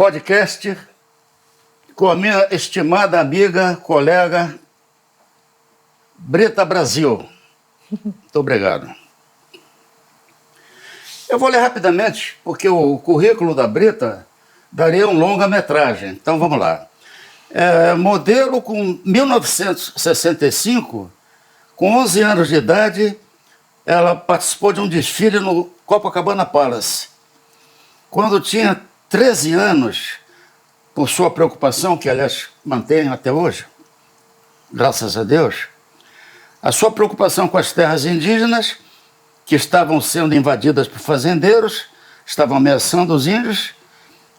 podcast com a minha estimada amiga, colega, Brita Brasil. Muito obrigado. Eu vou ler rapidamente, porque o currículo da Brita daria um longa-metragem. Então vamos lá. Modelo com 1965, com 11 anos de idade, ela participou de um desfile no Copacabana Palace. Quando tinha 13 anos, por sua preocupação, que aliás mantém até hoje, graças a Deus, a sua preocupação com as terras indígenas, que estavam sendo invadidas por fazendeiros, estavam ameaçando os índios,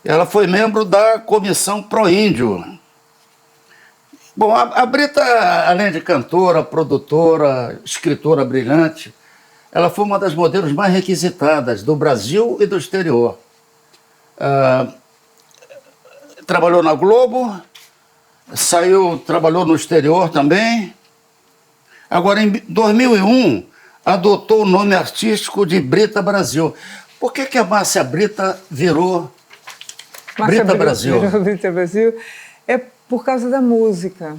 ela foi membro da Comissão Pró-Índio. Bom, a Brita, além de cantora, produtora, escritora brilhante, ela foi uma das modelos mais requisitadas do Brasil e do exterior. Trabalhou na Globo, trabalhou no exterior também. Agora, em 2001, adotou o nome artístico de Brita Brasil. Por que a Márcia Brita virou Brita Brasil? Brita Brasil é por causa da música.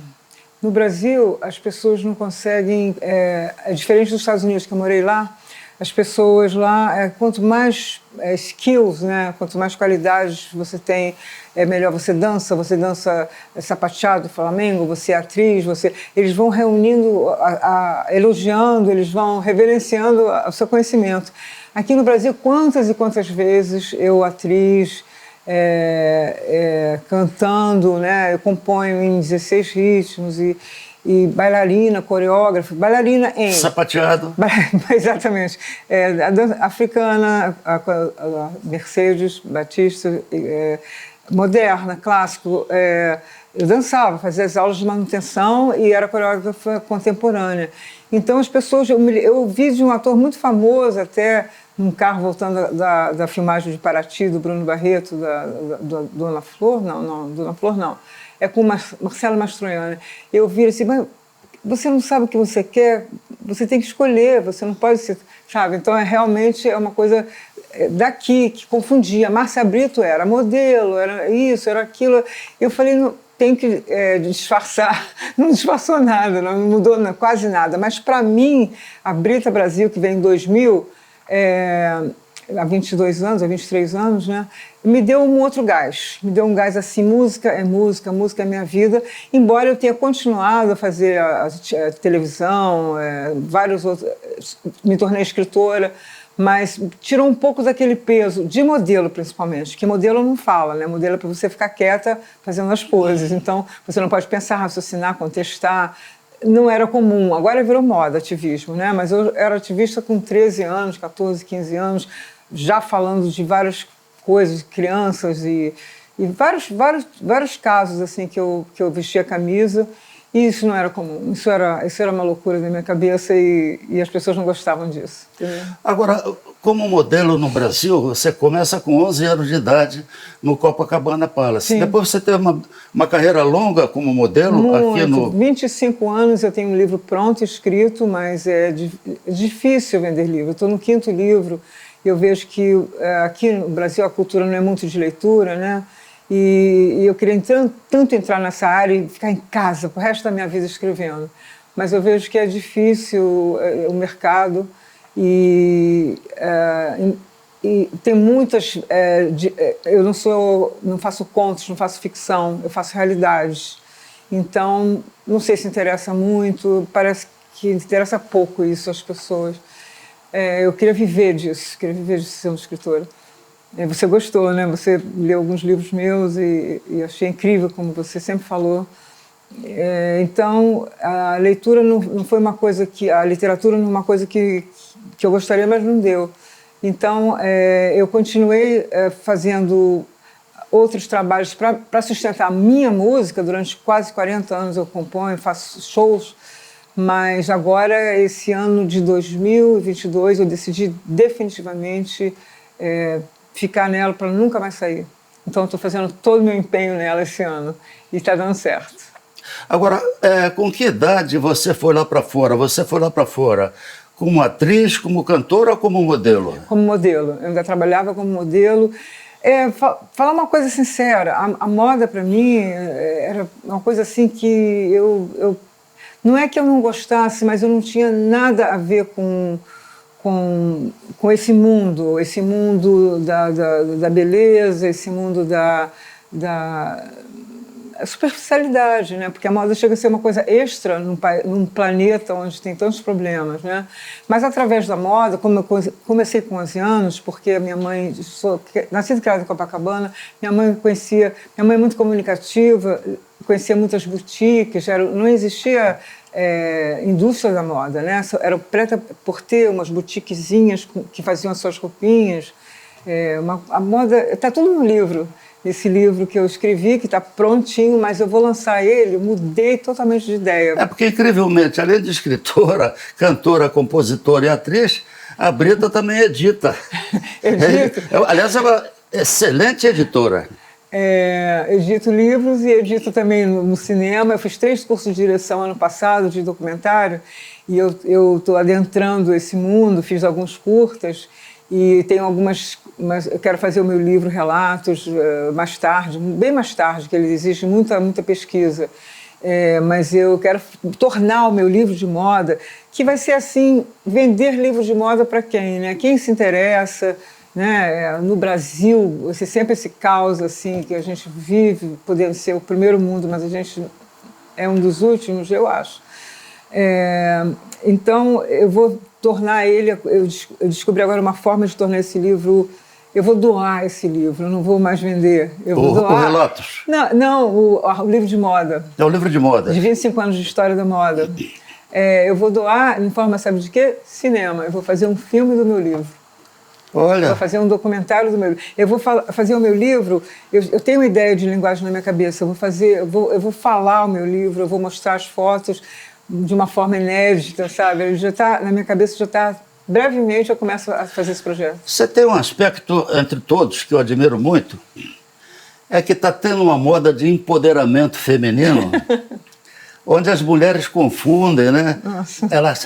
No Brasil, as pessoas não conseguem... É diferente dos Estados Unidos, que eu morei lá, as pessoas lá, quanto mais skills, né, quanto mais qualidades você tem, é melhor você dança sapateado, flamengo, você é atriz, eles vão reunindo, elogiando, eles vão reverenciando o seu conhecimento. Aqui no Brasil, quantas e quantas vezes eu, atriz, cantando, né, eu componho em 16 ritmos e bailarina, coreógrafa, bailarina em... Sapateado. Exatamente. A dança africana, a Mercedes Batista, moderna, clássico. Eu dançava, fazia as aulas de manutenção e era coreógrafa contemporânea. Então as pessoas... Eu vi de um ator muito famoso até num carro voltando da filmagem de Paraty, do Bruno Barreto, da Dona Flor, Dona Flor não. É com Marcelo Mastroianni. Eu vi assim, mas você não sabe o que você quer, você tem que escolher, você não pode ser, sabe? Então, realmente é uma coisa daqui que confundia. Márcia Brito era modelo, era isso, era aquilo. Eu falei, não, tem que disfarçar. Não disfarçou nada, não mudou quase nada. Mas, para mim, a Brita Brasil, que vem em 2000, há 22 anos, há 23 anos, né? Me deu um outro gás. Me deu um gás assim, música é minha vida. Embora eu tenha continuado a fazer a televisão, vários outros... Me tornei escritora, mas tirou um pouco daquele peso, de modelo principalmente, que modelo não fala, né? Modelo é para você ficar quieta fazendo as poses. Então, você não pode pensar, raciocinar, contestar. Não era comum, agora virou moda, ativismo, né? Mas eu era ativista com 13 anos, 14, 15 anos, já falando de várias coisas, crianças e vários casos assim que eu vestia a camisa, e isso não era comum, isso era uma loucura na minha cabeça e as pessoas não gostavam disso. Entendeu? Agora, como modelo no Brasil, você começa com 11 anos de idade no Copacabana Palace. Sim. Depois você teve uma carreira longa como modelo. Muito, aqui no... 25 anos, eu tenho um livro pronto, escrito, mas é difícil vender livro. Eu estou no 5º livro. Eu vejo que aqui no Brasil a cultura não é muito de leitura, né? E eu queria tanto entrar nessa área e ficar em casa pro resto da minha vida escrevendo. Mas eu vejo que é difícil o mercado e tem muitas... eu não faço contos, não faço ficção, eu faço realidades. Então, não sei se interessa muito, parece que interessa pouco isso às pessoas. Eu queria viver disso sendo escritora. Você gostou, né? Você leu alguns livros meus e achei incrível, como você sempre falou. Então, a leitura não foi uma coisa que... A literatura não é uma coisa que eu gostaria, mas não deu. Então, eu continuei fazendo outros trabalhos para sustentar a minha música. Durante quase 40 anos eu componho, faço shows. Mas agora, esse ano de 2022, eu decidi definitivamente ficar nela para nunca mais sair. Então, estou fazendo todo o meu empenho nela esse ano e está dando certo. Agora, com que idade você foi lá para fora? Você foi lá para fora como atriz, como cantora ou como modelo? Como modelo. Eu ainda trabalhava como modelo. Falar uma coisa sincera, a moda para mim era uma coisa assim que não é que eu não gostasse, mas eu não tinha nada a ver com esse mundo da beleza, esse mundo da superficialidade, né? Porque a moda chega a ser uma coisa extra num planeta onde tem tantos problemas, né? Mas através da moda, como eu comecei com 11 anos, porque a minha mãe, nascida e criada em Copacabana, minha mãe é muito comunicativa, conhecia muitas boutiques, não existia indústria da moda, né? Era preta por ter umas boutiquezinhas que faziam as suas roupinhas. A moda está tudo no livro. Esse livro que eu escrevi, que está prontinho, mas eu vou lançar ele, mudei totalmente de ideia. É porque, incrivelmente, além de escritora, cantora, compositora e atriz, a Brita também edita. Edito? Aliás, é uma excelente editora. Edito livros e edito também no cinema. Eu fiz 3 cursos de direção ano passado, de documentário, e eu estou adentrando esse mundo, fiz alguns curtas, e tenho algumas... Mas eu quero fazer o meu livro Relatos mais tarde, bem mais tarde, que ele exige muita pesquisa. Mas eu quero tornar o meu livro de moda, que vai ser assim, vender livros de moda para quem, né? Quem se interessa, né? No Brasil, você sempre esse caos assim, que a gente vive, podendo ser o primeiro mundo, mas a gente é um dos últimos, eu acho. Então, eu vou tornar ele... Eu descobri agora uma forma de tornar esse livro... Eu vou doar esse livro, eu não vou mais vender. Eu vou doar... O Relatos? Não, o livro de moda. É o livro de moda. De 25 anos de história da moda. Eu vou doar em forma, sabe de quê? Cinema. Eu vou fazer um filme do meu livro. Olha. Eu vou fazer um documentário do meu livro. Eu vou fazer o meu livro... Eu tenho uma ideia de linguagem na minha cabeça. Eu vou falar o meu livro, eu vou mostrar as fotos de uma forma inédita, sabe? Ele já está, na minha cabeça, já está... Brevemente eu começo a fazer esse projeto. Você tem um aspecto, entre todos, que eu admiro muito, é que está tendo uma moda de empoderamento feminino, onde as mulheres confundem, né?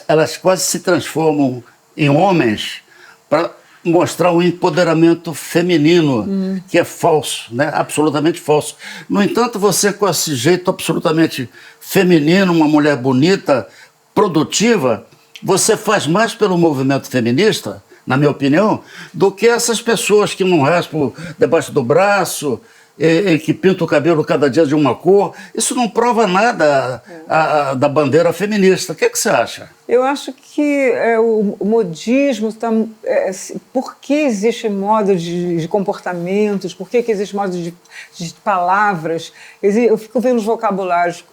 Elas quase se transformam em homens para mostrar um empoderamento feminino, que é falso, né? Absolutamente falso. No entanto, você com esse jeito absolutamente feminino, uma mulher bonita, produtiva, você faz mais pelo movimento feminista, na minha opinião, do que essas pessoas que não raspam debaixo do braço, que pintam o cabelo cada dia de uma cor. Isso não prova nada da bandeira feminista. O que você acha? Eu acho que o modismo está... por que existe moda de comportamentos? Por que existe moda de palavras? Eu fico vendo os vocabulários...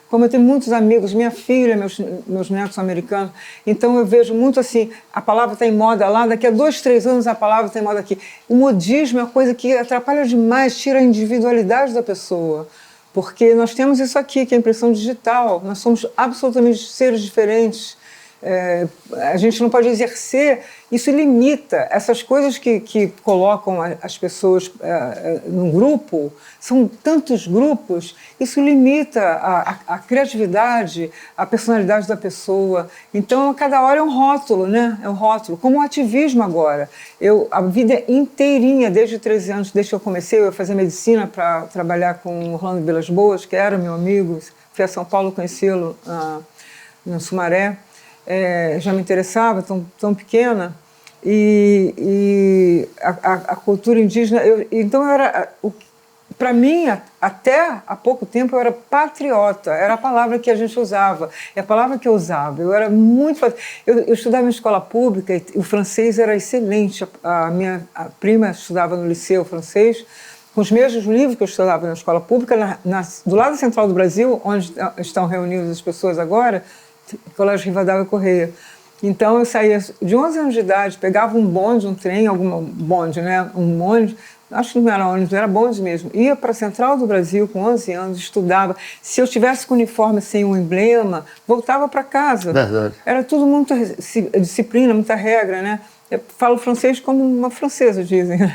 Como eu tenho muitos amigos, minha filha, meus netos são americanos, então eu vejo muito assim, a palavra está em moda lá, daqui a 2, 3 anos a palavra está em moda aqui. O modismo é uma coisa que atrapalha demais, tira a individualidade da pessoa, porque nós temos isso aqui, que é a impressão digital, nós somos absolutamente seres diferentes. A gente não pode exercer, isso limita essas coisas que colocam as pessoas num grupo, são tantos grupos, isso limita a criatividade, a personalidade da pessoa. Então, a cada hora é um rótulo, né? É um rótulo, como o ativismo agora. A vida inteirinha, desde 13 anos, desde que eu comecei, eu ia fazer medicina para trabalhar com o Orlando Vilas Boas, que era meu amigo, fui a São Paulo conhecê-lo no Sumaré. Já me interessava, tão pequena, e a cultura indígena... Então, para mim, até há pouco tempo, eu era patriota, era a palavra que a gente usava, é a palavra que eu usava. Eu era muito... Eu estudava em escola pública, e o francês era excelente. A minha prima estudava no liceu francês, com os mesmos livros que eu estudava na escola pública, do lado central do Brasil, onde estão reunidas as pessoas agora, Colégio Rivadavia Correia. Então, eu saía de 11 anos de idade, pegava um bonde, um trem, bonde, né? Um bonde, acho que não era ônibus, era bonde mesmo. Ia para a Central do Brasil com 11 anos, estudava. Se eu tivesse com uniforme sem um emblema, voltava para casa. Verdade. Era tudo muita disciplina, muita regra, né? Eu falo francês como uma francesa, dizem.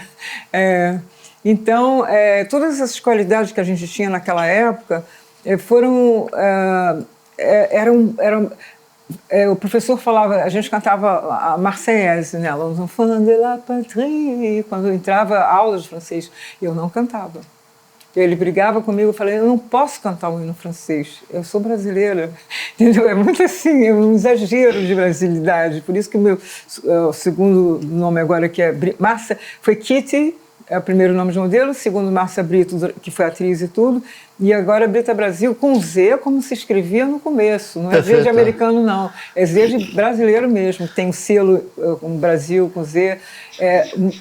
Então, todas essas qualidades que a gente tinha naquela época foram... o professor falava, a gente cantava a Marseillaise, né? Los enfants de la patrie, quando entrava aula de francês, eu não cantava. Ele brigava comigo, eu falei, eu não posso cantar o hino francês, eu sou brasileira, entendeu? É muito assim, é um exagero de brasilidade, por isso que o meu segundo nome agora, que é Márcia, foi Kitty, é o primeiro nome de modelo, segundo Márcia Brito, que foi atriz e tudo, e agora Brita Brasil, com Z, como se escrevia no começo, não é Z de americano não, é Z de brasileiro mesmo, tem um selo com Brasil, com Z.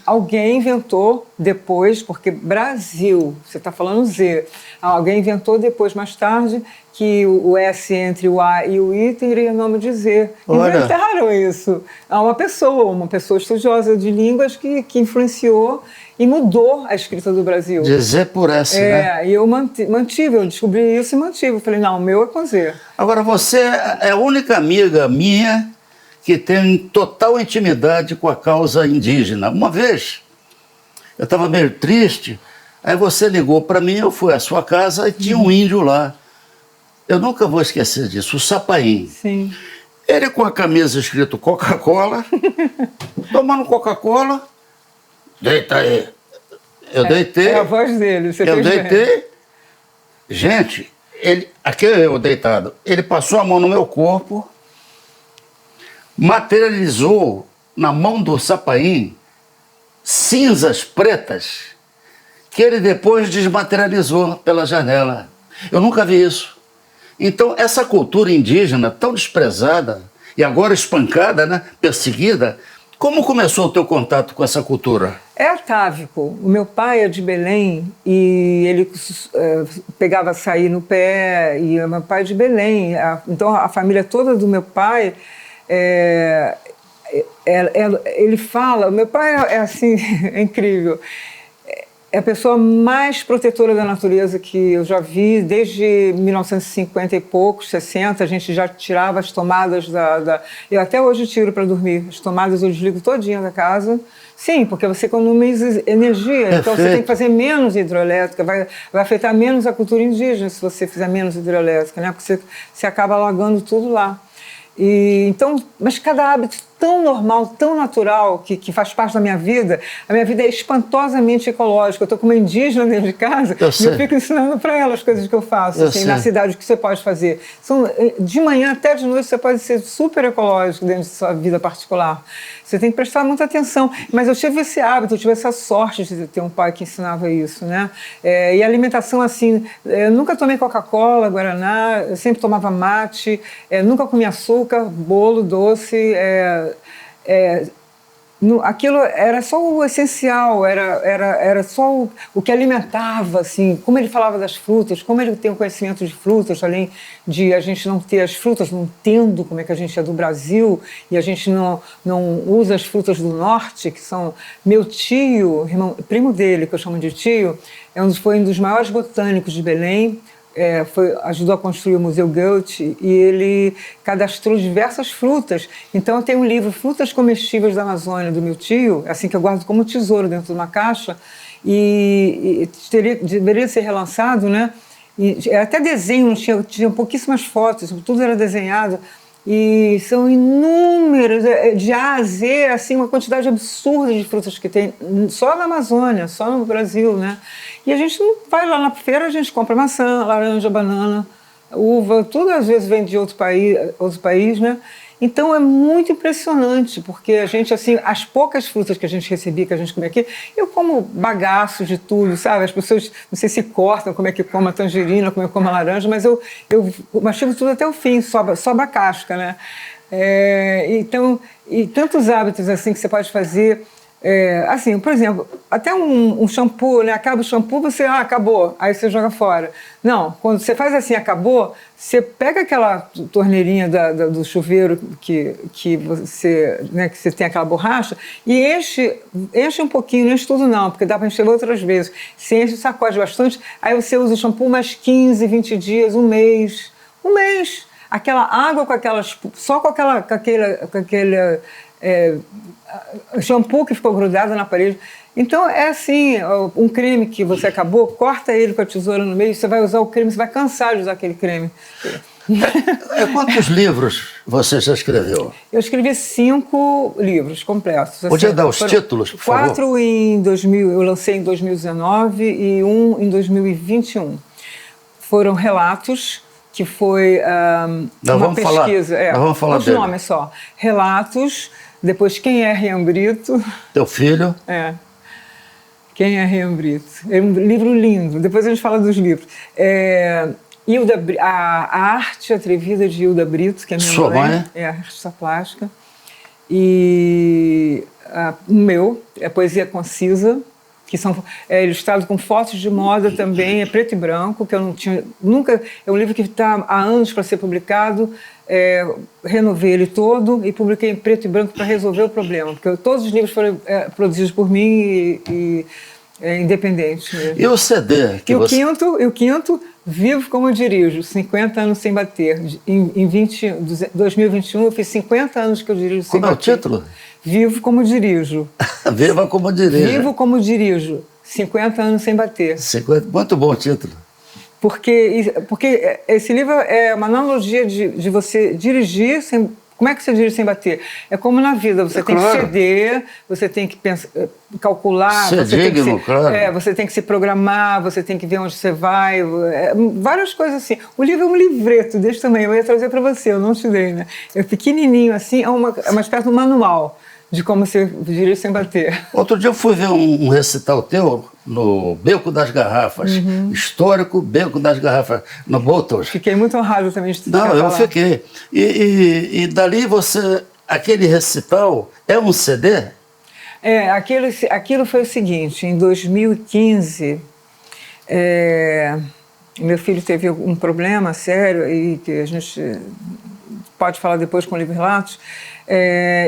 Alguém inventou depois, porque Brasil, você está falando Z, alguém inventou depois, mais tarde, que o S entre o A e o I teria nome de Z. Inventaram isso. Há uma pessoa estudiosa de línguas que influenciou e mudou a escrita do Brasil. De Z por S, né? E eu mantive, eu descobri isso e mantive. Eu falei, não, o meu é com Z. Agora, você é a única amiga minha que tem total intimidade com a causa indígena. Uma vez, eu estava meio triste, aí você ligou para mim, eu fui à sua casa e tinha um índio lá. Eu nunca vou esquecer disso, o Sapaim. Sim. Ele com a camisa escrito Coca-Cola, tomando Coca-Cola, deita aí. Eu deitei. É a voz dele, você Eu fez deitei. bem. Gente, aqui eu deitado, ele passou a mão no meu corpo, materializou na mão do Sapaim cinzas pretas que ele depois desmaterializou pela janela. Eu nunca vi isso. Então, essa cultura indígena tão desprezada e agora espancada, né, perseguida, como começou o teu contato com essa cultura? É atávico. O meu pai é de Belém e ele pegava açaí no pé, e o meu pai é de Belém. Então, a família toda do meu pai, ele fala... O meu pai é assim, é incrível. É a pessoa mais protetora da natureza que eu já vi, desde 1950 e poucos, 60, a gente já tirava as tomadas Eu até hoje tiro para dormir, as tomadas eu desligo todinha da casa. Sim, porque você economiza energia, Perfeito. Então você tem que fazer menos hidrelétrica, vai afetar menos a cultura indígena se você fizer menos hidrelétrica, né? Porque você acaba alagando tudo lá. Então, mas cada hábito tão normal, tão natural, que faz parte da minha vida, a minha vida é espantosamente ecológica. Eu estou com uma indígena dentro de casa e eu fico ensinando para ela as coisas que eu faço, assim, na cidade, o que você pode fazer. De manhã até de noite você pode ser super ecológico dentro de sua vida particular. Você tem que prestar muita atenção. Mas eu tive esse hábito, eu tive essa sorte de ter um pai que ensinava isso, né? E a alimentação, assim, eu nunca tomei Coca-Cola, Guaraná, eu sempre tomava mate, nunca comi açúcar, bolo, doce, aquilo era só o essencial, era só o que alimentava, assim, como ele falava das frutas, como ele tem o conhecimento de frutas, além de a gente não ter as frutas, não entendo como é que a gente é do Brasil e a gente não usa as frutas do norte, que são meu tio, primo dele, que eu chamo de tio, foi um dos maiores botânicos de Belém. Ajudou a construir o Museu Goethe e ele cadastrou diversas frutas. Então eu tenho um livro, Frutas Comestíveis da Amazônia, do meu tio, assim, que eu guardo como tesouro dentro de uma caixa, e deveria ser relançado, né? E até desenho, tinha pouquíssimas fotos, tudo era desenhado. E são inúmeros, de A a Z, assim, uma quantidade absurda de frutas que tem só na Amazônia, só no Brasil, né? E a gente não vai lá na feira, a gente compra maçã, laranja, banana, uva, tudo às vezes vem de outro país, né? Então é muito impressionante, porque a gente, assim, as poucas frutas que a gente recebia, que a gente comia aqui, eu como bagaço de tudo, sabe? As pessoas, não sei se cortam como é que come a tangerina, como é que come a laranja, mas eu mastigo tudo até o fim, sobra a casca, né? Então, e tantos hábitos, assim, que você pode fazer. Assim, por exemplo, até um shampoo, né? Acaba o shampoo, você, acabou, aí você joga fora. Não, quando você faz assim, acabou, você pega aquela torneirinha do chuveiro que você, né, que você tem aquela borracha e enche um pouquinho, não enche tudo não, porque dá para encher outras vezes. Você enche, sacode bastante, aí você usa o shampoo mais 15, 20 dias, um mês. Aquela água só com aquele shampoo que ficou grudado na parede. Então é assim, um creme que você acabou, corta ele com a tesoura no meio, você vai usar o creme, você vai cansar de usar aquele creme. Quantos livros você já escreveu? Eu escrevi 5 livros completos. Podia dar os títulos, por favor? 4 em 2000, eu lancei em 2019 e 1 em 2021. Foram relatos, que foi uma pesquisa. Nós vamos falar os dele. nomes só. Relatos, depois Quem é Rian Brito? Teu filho? Quem é Rian Brito? É um livro lindo, depois a gente fala dos livros. A Arte Atrevida de Hilda Brito, que é minha Sua mãe? É artista plástica. E o meu, é Poesia Concisa, que são ilustrado com fotos de moda também, é preto e branco, que eu não tinha nunca. É um livro que está há anos para ser publicado. Renovei ele todo e publiquei em preto e branco para resolver o problema, porque todos os livros foram produzidos por mim e independente. E o CD? O quinto, Vivo Como Dirijo, 50 anos sem bater. Em 2021 eu fiz 50 anos que eu dirijo sem bater. Como é o título? Vivo Como Dirijo. Viva Como Dirijo. Vivo Como Dirijo, 50 anos sem bater. 50, muito bom o título. Porque esse livro é uma analogia de você dirigir sem... Como é que você dirige sem bater? É como na vida, você tem que ceder, você tem que calcular, você tem que se programar, você tem que ver onde você vai, várias coisas assim. O livro é um livreto desse tamanho, eu ia trazer para você, eu não te dei, né? É pequenininho assim, é uma espécie de manual de como você dirige sem bater. Outro dia eu fui ver um recital teu no Beco das Garrafas, histórico Beco das Garrafas, no Botos. Fiquei muito honrado também de Não, eu fiquei. E dali você, aquele recital é um CD? Aquilo foi o seguinte, em 2015, meu filho teve um problema sério e que a gente pode falar depois com o Livro Relatos.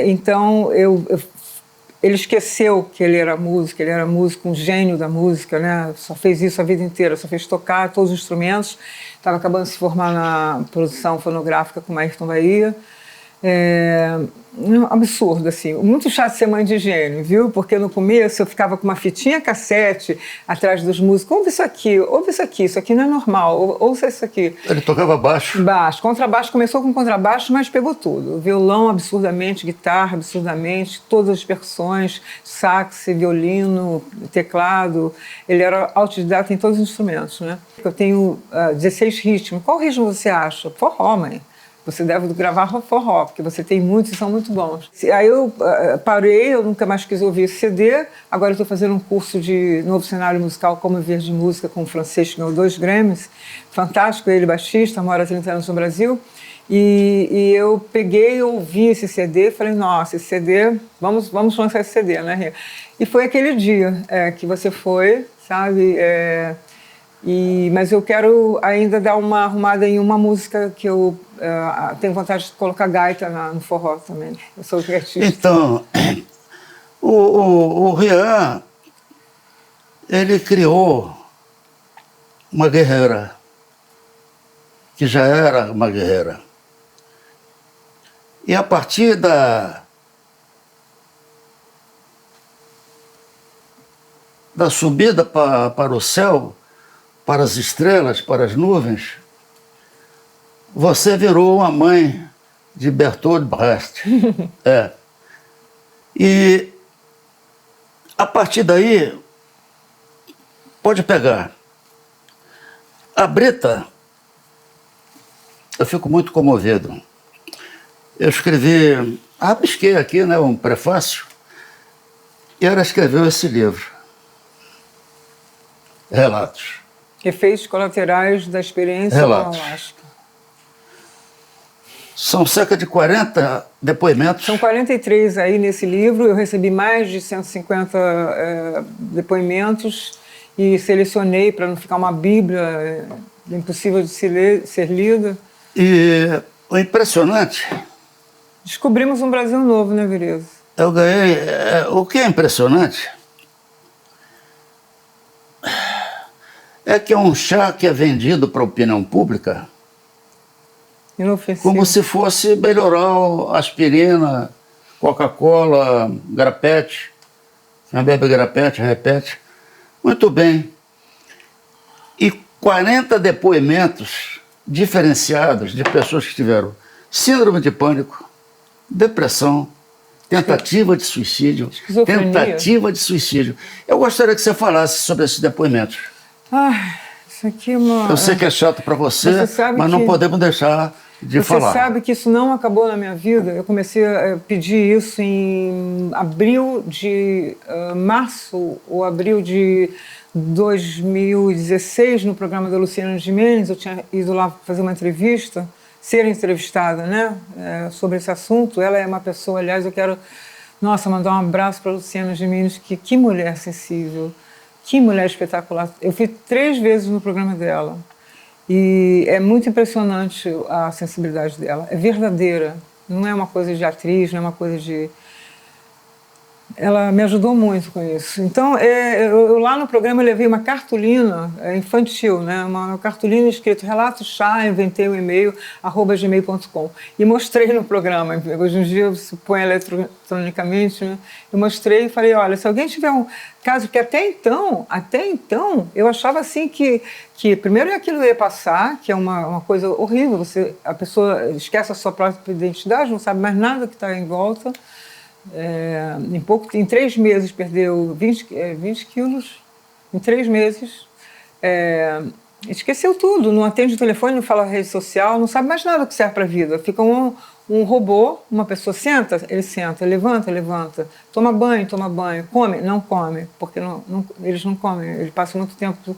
Então, ele esqueceu que ele era músico, um gênio da música, né? Só fez isso a vida inteira, só fez tocar todos os instrumentos. Estava acabando de se formar na produção fonográfica com o Ayrton Bahia. Um absurdo, assim. Muito chato ser mãe de gênio, viu? Porque no começo eu ficava com uma fitinha cassete atrás dos músicos. Ouve isso aqui, isso aqui não é normal, ouça isso aqui. Ele tocava baixo? Baixo, contrabaixo, começou com contrabaixo, mas pegou tudo. Violão absurdamente, guitarra absurdamente, todas as percussões, sax, violino, teclado. Ele era autodidata em todos os instrumentos, né? Eu tenho 16 ritmos. Qual ritmo você acha? Forró, mãe. Você deve gravar forró, porque você tem muitos e são muito bons. Aí eu parei, eu nunca mais quis ouvir esse CD. Agora eu estou fazendo um curso de novo cenário musical, Como Viver de Música, com o francês, que ganhou 2 Grammys. Fantástico, ele baixista, mora há 30 anos no Brasil. E eu peguei e ouvi esse CD e falei, nossa, esse CD, vamos lançar esse CD, né, Ria? E foi aquele dia que você foi, sabe? Mas eu quero ainda dar uma arrumada em uma música que eu tenho vontade de colocar gaita no forró também. Eu sou artista. Então, o Rian, ele criou uma guerreira, que já era uma guerreira. E a partir da subida para o céu, para as estrelas, para as nuvens, você virou uma mãe de Bertolt Brecht. E a partir daí, pode pegar. A Brita, eu fico muito comovido. Eu escrevi, rabisquei aqui, né, um prefácio, e ela escreveu esse livro, Relatos. Efeitos colaterais da experiência Relatos. com a Alasca. São cerca de 40 depoimentos. São 43 aí nesse livro. Eu recebi mais de 150 depoimentos e selecionei para não ficar uma bíblia impossível de ser lida. E o impressionante... Descobrimos um Brasil novo, né, Vereza? Eu ganhei... o que é impressionante é que é um chá que é vendido para a opinião pública inofensivo, como se fosse melhoral, aspirina, Coca-Cola, grapete. Quem bebe grapete, repete. Muito bem. E 40 depoimentos diferenciadas de pessoas que tiveram síndrome de pânico, depressão, tentativa de suicídio, tentativa de suicídio. Eu gostaria que você falasse sobre esses depoimentos. Isso aqui é uma... Eu sei que é chato para você, mas não podemos deixar de falar. Você sabe que isso não acabou na minha vida. Eu comecei a pedir isso em março ou abril de 2016, no programa da Luciana Gimenez. Eu tinha ido lá fazer uma entrevista, ser entrevistada, né, sobre esse assunto. Ela é uma pessoa, aliás, eu quero, mandar um abraço para a Luciana Gimenez, que mulher sensível, que mulher espetacular. Eu fui 3 vezes no programa dela e é muito impressionante a sensibilidade dela. É verdadeira, não é uma coisa de atriz, não é uma coisa de... Ela me ajudou muito com isso. Então, eu lá no programa levei uma cartolina infantil, né? Uma cartolina escrito Relato Chá, inventei o e-mail, @gmail.com. E mostrei no programa. Hoje em dia se põe eletronicamente, né? Eu mostrei e falei, olha, se alguém tiver um caso, que até então, eu achava assim que primeiro aquilo ia passar, que é uma coisa horrível, a pessoa esquece a sua própria identidade, não sabe mais nada que está em volta. Em 3 meses perdeu 20 quilos, em 3 meses, esqueceu tudo, não atende o telefone, não fala rede social, não sabe mais nada que serve para a vida. Fica um robô, uma pessoa senta, ele senta, levanta, toma banho, come, não come, porque eles não comem, ele passa muito tempo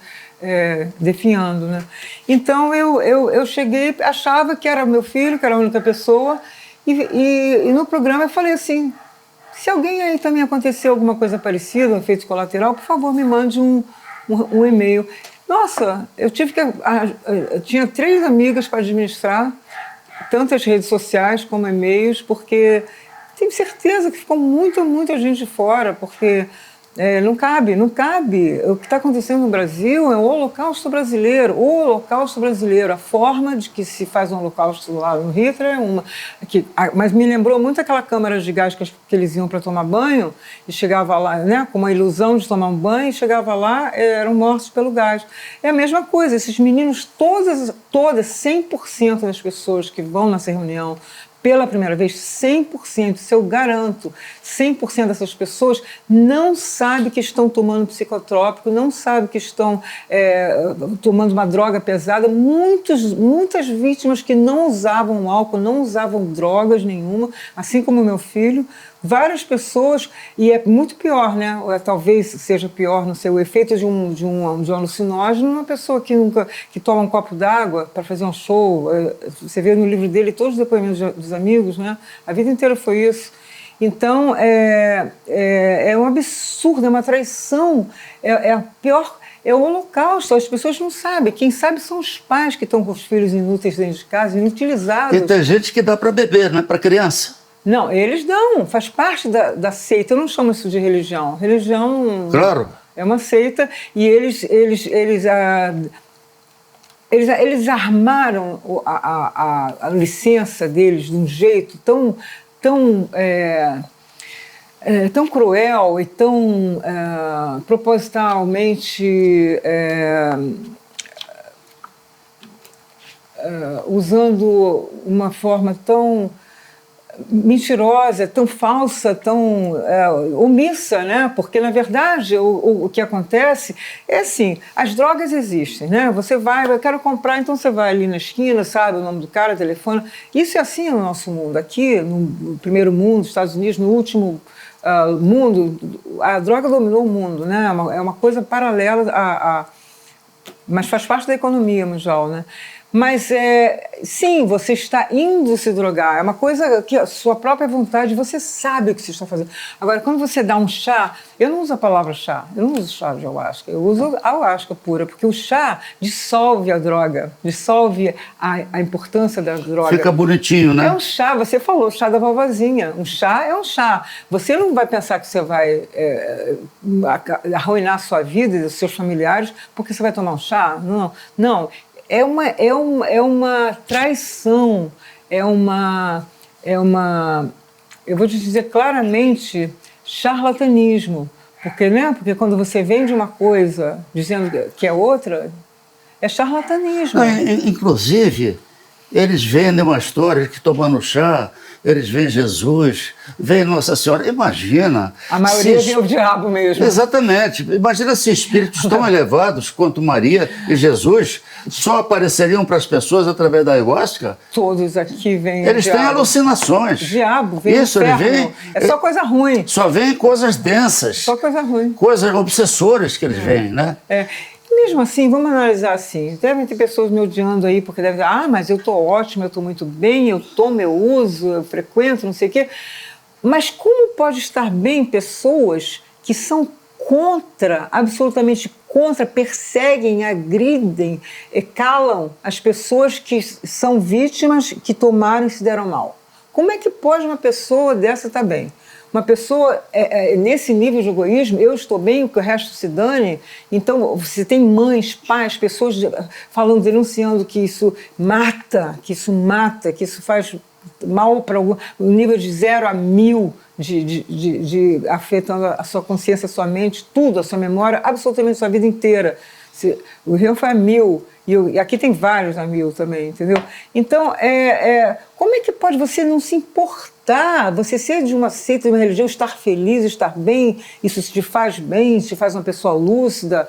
definhando, né? Então eu cheguei, achava que era meu filho, que era a única pessoa, e no programa eu falei assim, se alguém aí também aconteceu alguma coisa parecida, um efeito colateral, por favor, me mande um e-mail. Nossa, eu tinha 3 amigas para administrar, tanto as redes sociais como e-mails, porque tenho certeza que ficou muita gente de fora, porque não cabe. O que está acontecendo no Brasil é o Holocausto brasileiro. A forma de que se faz um holocausto lá no Hitler é uma... mas me lembrou muito aquela câmara de gás que eles iam para tomar banho, e chegava lá, né, com uma ilusão de tomar um banho, e chegava lá, eram mortos pelo gás. É a mesma coisa, esses meninos, todas 100% das pessoas que vão nessa reunião, pela primeira vez, 100%, isso eu garanto, 100% dessas pessoas não sabem que estão tomando psicotrópico, não sabem que estão tomando uma droga pesada. Muitas vítimas que não usavam álcool, não usavam drogas nenhuma, assim como meu filho. Várias pessoas, e é muito pior, né? Talvez seja pior, não sei, o efeito de um alucinógeno numa pessoa que toma um copo d'água para fazer um show. Você vê no livro dele todos os depoimentos dos amigos, né? A vida inteira foi isso. Então, é um absurdo, é uma traição, a pior... É o holocausto, as pessoas não sabem. Quem sabe são os pais que estão com os filhos inúteis dentro de casa, inutilizados. E tem gente que dá para beber, né? Para criança. Não, eles dão, faz parte da seita. Eu não chamo isso de religião. Religião, claro, é uma seita, e eles armaram a licença deles de um jeito tão cruel e tão propositalmente usando uma forma tão mentirosa, tão falsa, tão omissa, né? Porque, na verdade, o que acontece é assim, as drogas existem, né? Você vai, eu quero comprar, então você vai ali na esquina, sabe o nome do cara, telefone. Isso é assim no nosso mundo. Aqui, no primeiro mundo, Estados Unidos, no último mundo, a droga dominou o mundo, né? É uma coisa paralela mas faz parte da economia mundial, né? Mas, sim, você está indo se drogar. É uma coisa que a sua própria vontade, você sabe o que você está fazendo. Agora, quando você dá um chá, eu não uso a palavra chá, eu não uso chá de ayahuasca, eu uso ayahuasca pura, porque o chá dissolve a droga, dissolve a importância da droga. Fica bonitinho, né? É um chá, você falou, chá da vovozinha. Um chá é um chá. Você não vai pensar que você vai arruinar a sua vida e dos seus familiares porque você vai tomar um chá. Não. É uma traição, eu vou te dizer claramente, charlatanismo. Porque quando você vende uma coisa dizendo que é outra, É charlatanismo. Não, inclusive, eles vendem uma história que tomando chá, eles veem Jesus, veem Nossa Senhora. Imagina. A maioria vê o diabo mesmo. Exatamente. Imagina se espíritos tão elevados quanto Maria e Jesus só apareceriam para as pessoas através da ayahuasca. Todos aqui vêm. Eles têm alucinações. Diabo, vem Isso, eles veem. É só coisa ruim. Só veem coisas densas. Só coisa ruim. Coisas obsessoras que eles veem, né? Mesmo assim, vamos analisar assim, devem ter pessoas me odiando aí, porque devem dizer, mas eu estou ótima, eu estou muito bem, eu tomo, eu uso, eu frequento, não sei o quê. Mas como pode estar bem pessoas que são contra, absolutamente contra, perseguem, agridem, calam as pessoas que são vítimas, que tomaram e se deram mal? Como é que pode uma pessoa dessa estar bem? Uma pessoa, nesse nível de egoísmo, eu estou bem, o que o resto se dane. Então, você tem mães, pais, pessoas falando, denunciando que isso mata, que isso faz mal para algum nível de 0 a 1000, afetando a sua consciência, a sua mente, tudo, a sua memória, absolutamente a sua vida inteira. O Rio foi a 1000. E aqui tem vários a 1000 também, entendeu? Então, como é que pode você não se importar, você ser de uma seita, de uma religião, estar feliz, estar bem, isso te faz bem, te faz uma pessoa lúcida,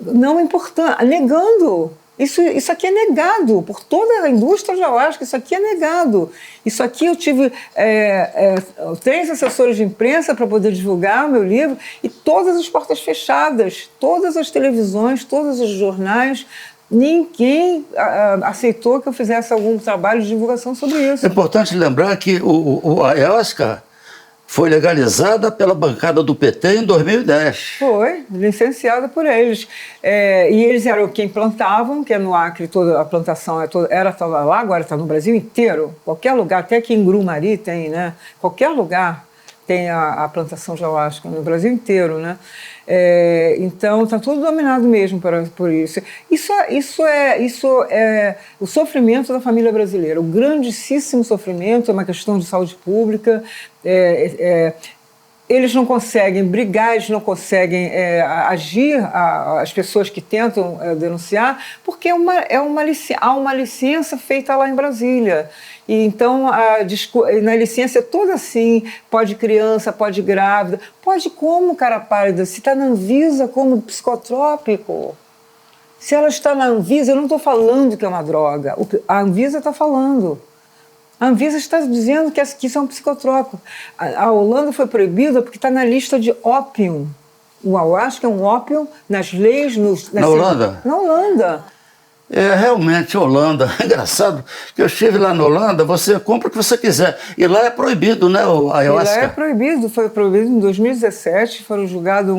não importar, negando. Isso aqui é negado por toda a indústria de ayahuasca, isso aqui é negado. Isso aqui eu tive 3 assessores de imprensa para poder divulgar o meu livro e todas as portas fechadas, todas as televisões, todos os jornais, ninguém aceitou que eu fizesse algum trabalho de divulgação sobre isso. É importante lembrar que a ayahuasca foi legalizada pela bancada do PT em 2010. Foi, licenciada por eles. E eles eram quem plantavam, que é no Acre, toda a plantação estava lá, agora está no Brasil inteiro. Qualquer lugar, até aqui em Grumari tem, né? Qualquer lugar tem a plantação de ayahuasca, no Brasil inteiro, né? Então está tudo dominado mesmo por isso. Isso é o sofrimento da família brasileira, o grandíssimo sofrimento, é uma questão de saúde pública. Eles não conseguem brigar, eles não conseguem agir, as pessoas que tentam denunciar, porque há uma licença feita lá em Brasília. E então, na licença é toda assim, pode criança, pode grávida, pode como, cara pálida, se está na Anvisa como psicotrópico. Se ela está na Anvisa, eu não estou falando que é uma droga, a Anvisa está falando. A Anvisa está dizendo que isso é um psicotrópico. A Holanda foi proibida porque está na lista de ópio. O ayahuasca é um ópio nas leis... Na Holanda? Na Holanda. Realmente, Holanda. É engraçado que eu estive lá na Holanda, você compra o que você quiser. E lá é proibido, né, o ayahuasca? E lá é proibido, foi proibido em 2017, foram julgados...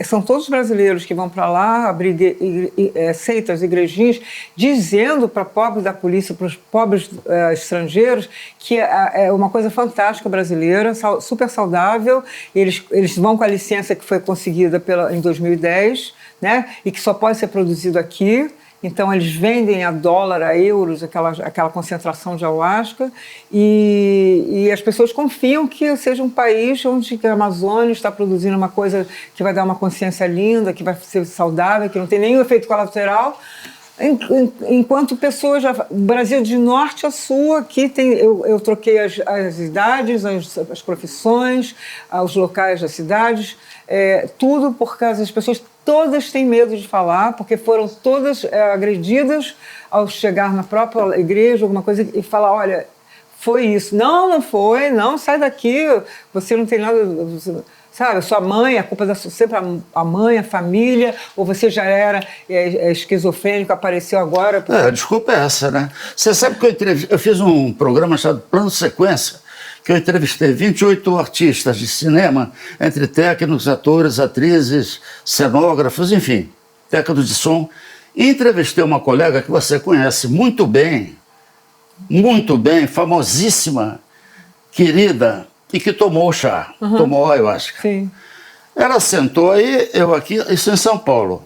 são todos brasileiros que vão para lá, abrir seitas, igrejinhas, dizendo para pobres da polícia, para os pobres estrangeiros, que é uma coisa fantástica brasileira, super saudável. Eles vão com a licença que foi conseguida em 2010, né? E que só pode ser produzido aqui. Então, eles vendem a dólar, a euros, aquela concentração de ayahuasca, e as pessoas confiam que seja um país onde a Amazônia está produzindo uma coisa que vai dar uma consciência linda, que vai ser saudável, que não tem nenhum efeito colateral. Enquanto pessoas, o Brasil de norte a sul, aqui eu troquei as idades, as profissões, os locais das cidades, tudo por causa das pessoas, todas têm medo de falar, porque foram todas agredidas ao chegar na própria igreja, alguma coisa, e falar, olha, foi isso. Não foi, não, sai daqui, você não tem nada... Sabe, sua mãe, a culpa sempre a mãe, a família, ou você já era esquizofrênico, apareceu agora... A desculpa é essa, né? Você sabe que eu fiz um programa chamado Plano Sequência, que eu entrevistei 28 artistas de cinema, entre técnicos, atores, atrizes, cenógrafos, enfim, técnicos de som, e entrevistei uma colega que você conhece muito bem, famosíssima, querida, e que tomou o chá, tomou ayahuasca. Sim. Ela sentou aí, eu aqui, isso em São Paulo.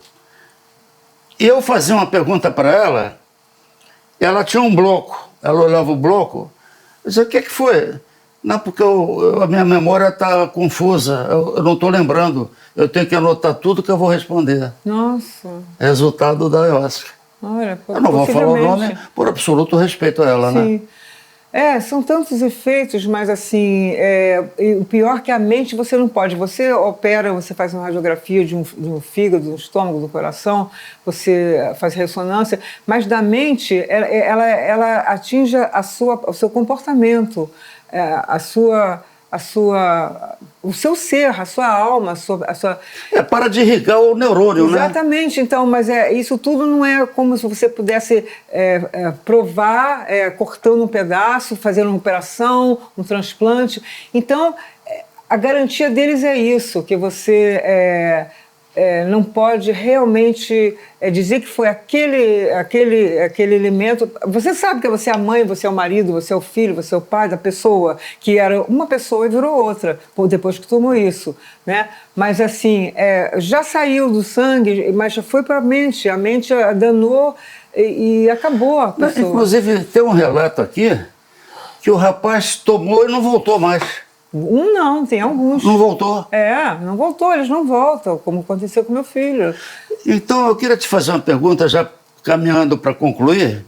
E eu fazia uma pergunta para ela tinha um bloco, ela olhava o bloco, eu dizia, o que foi? Não, porque a minha memória está confusa, eu não estou lembrando. Eu tenho que anotar tudo que eu vou responder. Nossa. Resultado da ayahuasca. Olha, Eu não vou falar o nome por absoluto respeito a ela, sim. né? São tantos efeitos, mas assim, o pior é que a mente você não pode. Você opera, você faz uma radiografia de um fígado, do estômago, do coração, você faz ressonância, mas da mente, ela atinge o seu comportamento, o seu ser, a sua alma, a sua... Para de irrigar o neurônio, né? Exatamente, então, mas isso tudo não é como se você pudesse provar cortando um pedaço, fazendo uma operação, um transplante. Então, a garantia deles é isso, que você não pode realmente dizer que foi aquele elemento. Você sabe que você é a mãe, você é o marido, você é o filho, você é o pai da pessoa, que era uma pessoa e virou outra, depois que tomou isso, né? Mas assim, já saiu do sangue, mas já foi para a mente danou e acabou a pessoa. Inclusive, tem um relato aqui que o rapaz tomou e não voltou mais. Não, tem alguns. Não voltou? Não voltou, eles não voltam, como aconteceu com meu filho. Então, eu queria te fazer uma pergunta, já caminhando para concluir.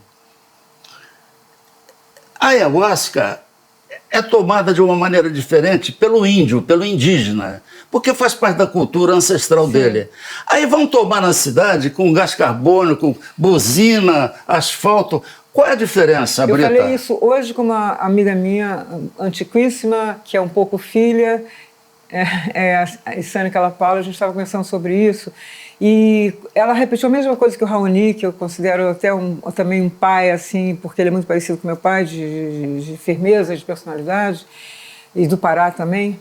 A ayahuasca é tomada de uma maneira diferente pelo índio, pelo indígena, porque faz parte da cultura ancestral dele. Aí vão tomar na cidade com gás carbônico, buzina, asfalto. Qual é a diferença, Brita? Eu falei isso hoje com uma amiga minha, antiquíssima, que é um pouco filha, a Isane Calapalo, a gente estava conversando sobre isso, e ela repetiu a mesma coisa que o Raoni, que eu considero até também um pai, assim, porque ele é muito parecido com meu pai, de firmeza, de personalidade, e do Pará também.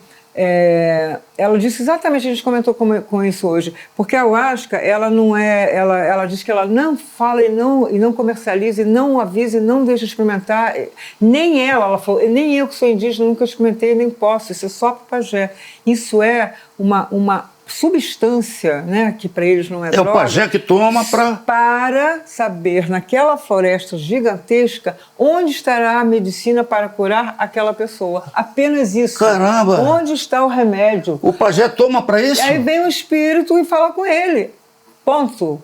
Ela disse exatamente, a gente comentou com isso hoje, porque a ayahuasca, ela não ela diz que ela não fala e não comercializa, e não avisa, e não deixa experimentar, nem ela falou, nem eu que sou indígena nunca experimentei, nem posso, isso é só para pajé. Isso é uma substância, né, que para eles não é droga. É o pajé que toma para saber, naquela floresta gigantesca, onde estará a medicina para curar aquela pessoa. Apenas isso. Caramba! Onde está o remédio? O pajé toma para isso? E aí vem o espírito e fala com ele. Ponto.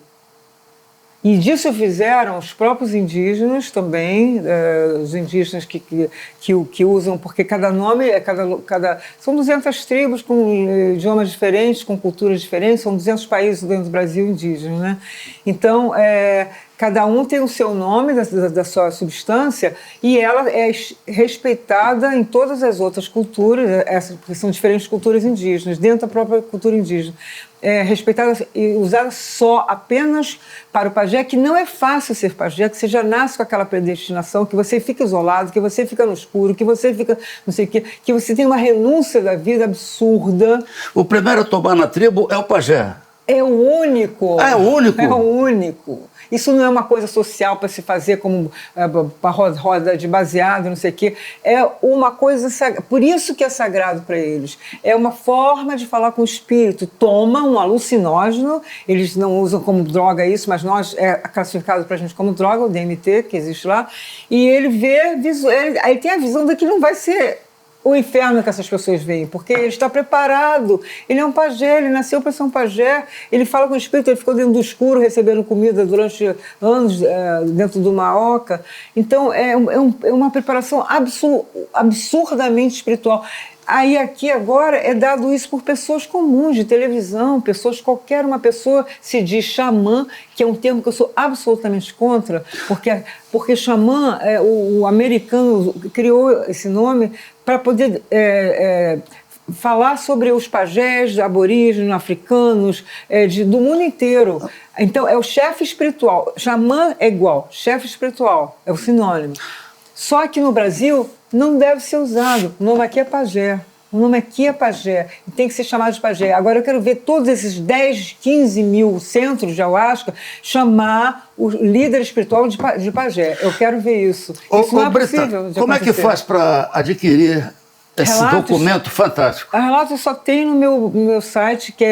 E disso fizeram os próprios indígenas também, os indígenas que usam, porque cada nome, são 200 tribos com idiomas diferentes, com culturas diferentes, são 200 países dentro do Brasil indígenas, né? Então, cada um tem o seu nome da sua substância e ela é respeitada em todas as outras culturas, porque são diferentes culturas indígenas, dentro da própria cultura indígena. Respeitada e usada apenas para o pajé, que não é fácil ser pajé, que você já nasce com aquela predestinação, que você fica isolado, que você fica no escuro, que você fica não sei o quê, que você tem uma renúncia da vida absurda. O primeiro a tomar na tribo é o pajé. É o único. É o único? É o único. Isso não é uma coisa social para se fazer como para roda de baseado, não sei o quê. É uma coisa sagrada. Por isso que é sagrado para eles. É uma forma de falar com o espírito. Toma um alucinógeno, eles não usam como droga isso, mas nós é classificado para a gente como droga, o DMT, que existe lá. E ele aí tem a visão de que não vai ser o inferno que essas pessoas veem, porque ele está preparado, ele é um pajé, ele nasceu para ser um pajé, ele fala com o espírito, ele ficou dentro do escuro recebendo comida durante anos dentro de uma oca. Então é uma preparação absurdamente espiritual. Aí aqui agora é dado isso por pessoas comuns de televisão, qualquer uma pessoa se diz xamã, que é um termo que eu sou absolutamente contra, porque xamã, o americano criou esse nome para poder falar sobre os pajés aborígenes, africanos, do mundo inteiro. Então é o chefe espiritual, xamã é igual, chefe espiritual, é o sinônimo. Só que no Brasil não deve ser usado. O nome aqui é pajé. O nome aqui é pajé. E tem que ser chamado de pajé. Agora eu quero ver todos esses 10, 15 mil centros de ayahuasca chamar o líder espiritual de pajé. Eu quero ver isso. Isso não é possível de como é que faz para adquirir esse documento fantástico? Relatos só tem no meu site, que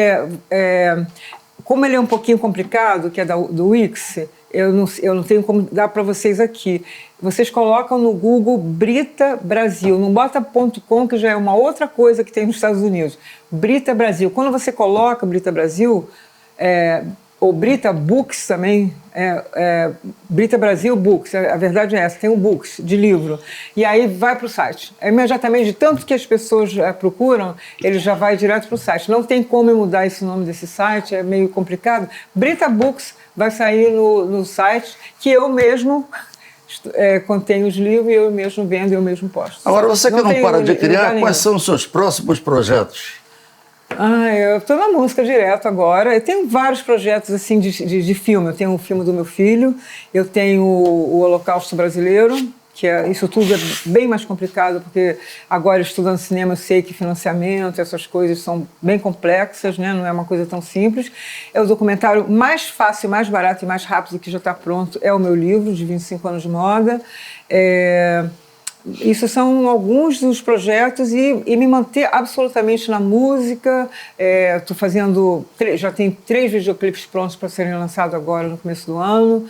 como ele é um pouquinho complicado, que é do Wix, eu não tenho como dar para vocês aqui. Vocês colocam no Google Brita Brasil, não bota .com, que já é uma outra coisa que tem nos Estados Unidos. Brita Brasil. Quando você coloca Brita Brasil, ou Brita Books também, Brita Brasil Books, a verdade é essa, tem um Books de livro, e aí vai para o site. Imediatamente, de tanto que as pessoas procuram, ele já vai direto para o site. Não tem como mudar esse nome desse site, é meio complicado. Brita Books vai sair no site, que eu mesmo contém os livros, eu mesmo vendo, eu mesmo posto. Agora, você que não para de criar, quais são os seus próximos projetos? Eu estou na música direto agora. Eu tenho vários projetos assim de filme. Eu tenho um filme do meu filho, eu tenho o Holocausto Brasileiro, que isso tudo é bem mais complicado, porque agora estudando cinema eu sei que financiamento, essas coisas são bem complexas, né? Não é uma coisa tão simples. É o documentário mais fácil, mais barato e mais rápido que já está pronto, é o meu livro, de 25 anos de moda. Isso são alguns dos projetos e me manter absolutamente na música. Estou fazendo, já tem 3 videoclipes prontos para serem lançados agora no começo do ano.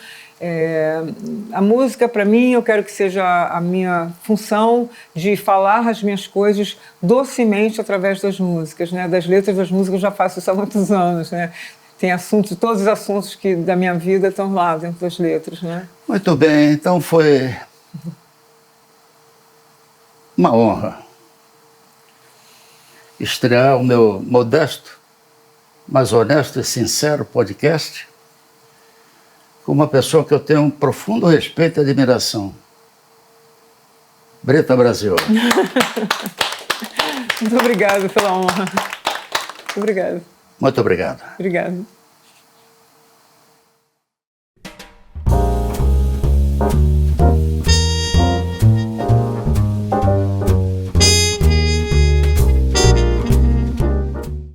A música, para mim, eu quero que seja a minha função de falar as minhas coisas docemente através das músicas, né? Das letras das músicas eu já faço isso há muitos anos, né? Tem assuntos, todos os assuntos da minha vida estão lá dentro das letras, né? Muito bem, então foi uma honra estrear o meu modesto, mas honesto e sincero podcast com uma pessoa que eu tenho um profundo respeito e admiração. Brita Brasil. Muito obrigada pela honra. Muito obrigada. Muito obrigado. Obrigada.